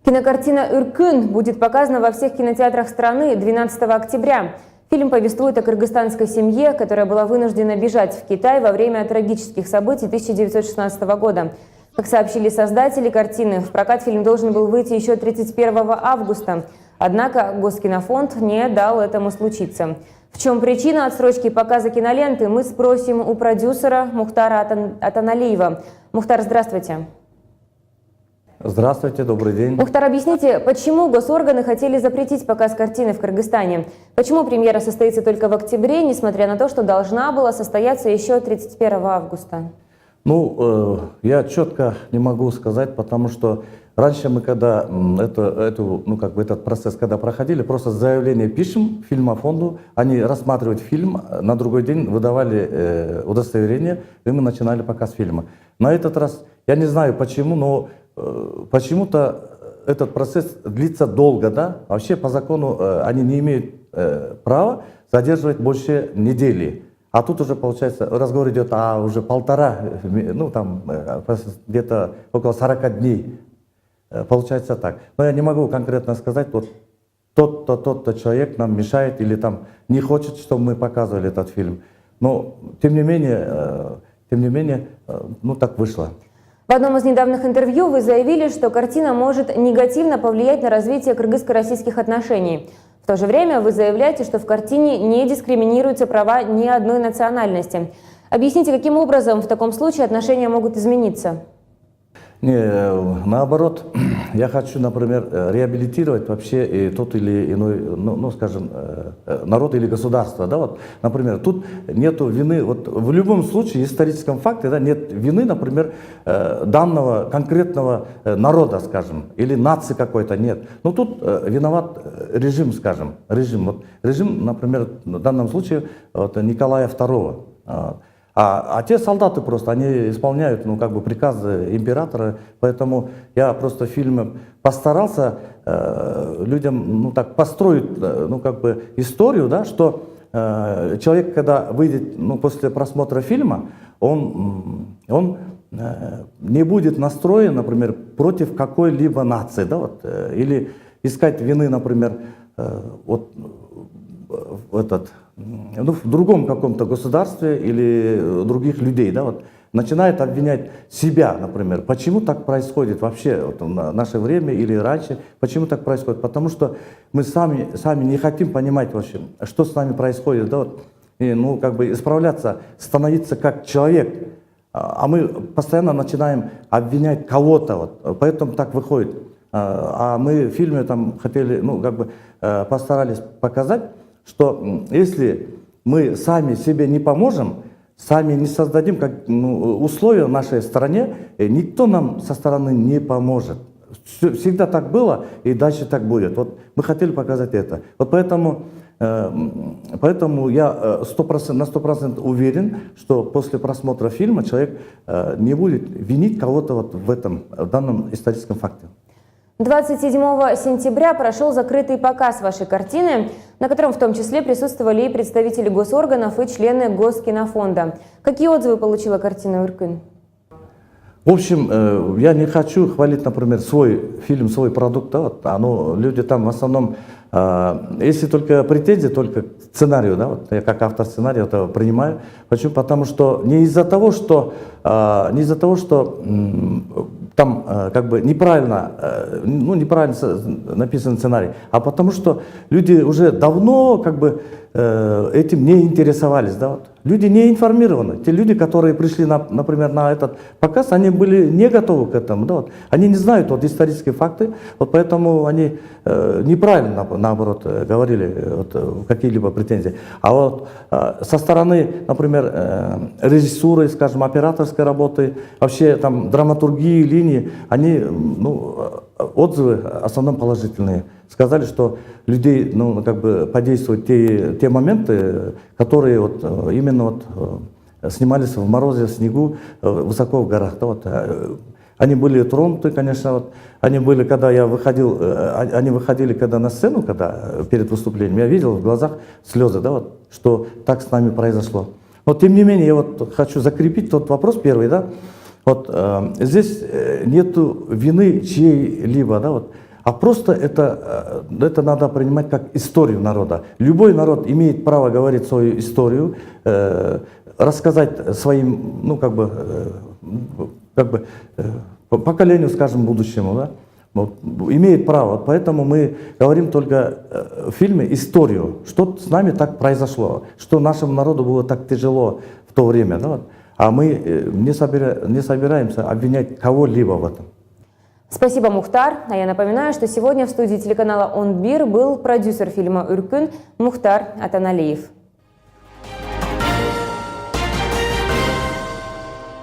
Кинокартина «Ыркын» будет показана во всех кинотеатрах страны 12 октября. Фильм повествует о кыргызстанской семье, которая была вынуждена бежать в Китай во время трагических событий 1916 года. Как сообщили создатели картины, в прокат фильм должен был выйти еще 31 августа. Однако Госкинофонд не дал этому случиться. В чем причина отсрочки показа киноленты, мы спросим у продюсера Мухтара Атаналиева. Мухтар, здравствуйте. Здравствуйте, добрый день. Мухтар, объясните, почему госорганы хотели запретить показ картины в Кыргызстане? Почему премьера состоится только в октябре, несмотря на то, что должна была состояться еще 31 августа? Я четко не могу сказать, потому что раньше мы, когда этот процесс когда проходили, просто заявление пишем фильмофонду, они рассматривают фильм, на другой день выдавали удостоверение, и мы начинали показ фильма. На этот раз, я не знаю почему, но почему-то этот процесс длится долго, да? Вообще по закону они не имеют права задерживать больше недели. А тут уже, получается, разговор идет уже где-то около 40 дней. Получается так. Но я не могу конкретно сказать, вот тот-то человек нам мешает или там не хочет, чтобы мы показывали этот фильм. Но, тем не менее, так вышло. В одном из недавних интервью вы заявили, что картина может негативно повлиять на развитие кыргызско-российских отношений. В то же время вы заявляете, что в картине не дискриминируются права ни одной национальности. Объясните, каким образом в таком случае отношения могут измениться? Наоборот, я хочу, например, реабилитировать вообще и тот или иной, народ или государство. Да, вот, например, тут нет вины, вот в любом случае, в историческом факте, да, нет вины, например, данного конкретного народа, скажем, или нации какой-то, нет. Но тут виноват режим, скажем, режим, например, в данном случае Николая II. А те солдаты просто, они исполняют, приказы императора, поэтому я просто в фильме постарался людям, построить, историю, да, что человек, когда выйдет, после просмотра фильма, он не будет настроен, например, против какой-либо нации, да, или искать вины, например, в другом каком-то государстве или других людей, да, начинает обвинять себя, например. Почему так происходит вообще в наше время или раньше? Почему так происходит? Потому что мы сами не хотим понимать вообще, что с нами происходит, да, и, исправляться, становиться как человек. А мы постоянно начинаем обвинять кого-то, поэтому так выходит. А мы в фильме хотели, постарались показать, что если мы сами себе не поможем, сами не создадим условия в нашей стране, никто нам со стороны не поможет. Всегда так было и дальше так будет. Вот мы хотели показать это. Вот поэтому я на 100% уверен, что после просмотра фильма человек не будет винить кого-то в данном историческом факте. 27 сентября прошел закрытый показ вашей картины, на котором в том числе присутствовали и представители госорганов, и члены Госкинофонда. Какие отзывы получила картина «Ыркын»? В общем, я не хочу хвалить, например, свой фильм, свой продукт. Да, люди там в основном, если только претензии, только к сценарию, да, я как автор сценария это принимаю. Почему? Потому что не из-за того, что там неправильно написан сценарий, а потому что люди уже давно этим не интересовались. Да, Люди не информированы. Те люди, которые пришли, например, на этот показ, они были не готовы к этому. Да, Они не знают исторические факты, поэтому они неправильно, наоборот, говорили какие-либо претензии. А со стороны, например, режиссуры, скажем, операторской работы, вообще драматургии, линии, они, отзывы в основном положительные. Сказали, что людей, подействуют те моменты, которые именно снимались в морозе, в снегу, высоко в горах. Да, Они были тронуты, конечно. Они были, когда я выходил, они выходили когда на сцену, когда перед выступлением, я видел в глазах слезы, да, что так с нами произошло. Но тем не менее, я хочу закрепить тот вопрос первый, да. Здесь нету вины чьей-либо, да, а просто это надо принимать как историю народа. Любой народ имеет право говорить свою историю, рассказать своим, ну, поколению, скажем, будущему, да? Вот, имеет право. Поэтому мы говорим только в фильме историю, что с нами так произошло, что нашему народу было так тяжело в то время. Да? Вот. А мы не собираемся обвинять кого-либо в этом. Спасибо, Мухтар. А я напоминаю, что сегодня в студии телеканала «Он Бир» был продюсер фильма «Үркүн» Мухтар Атаналиев.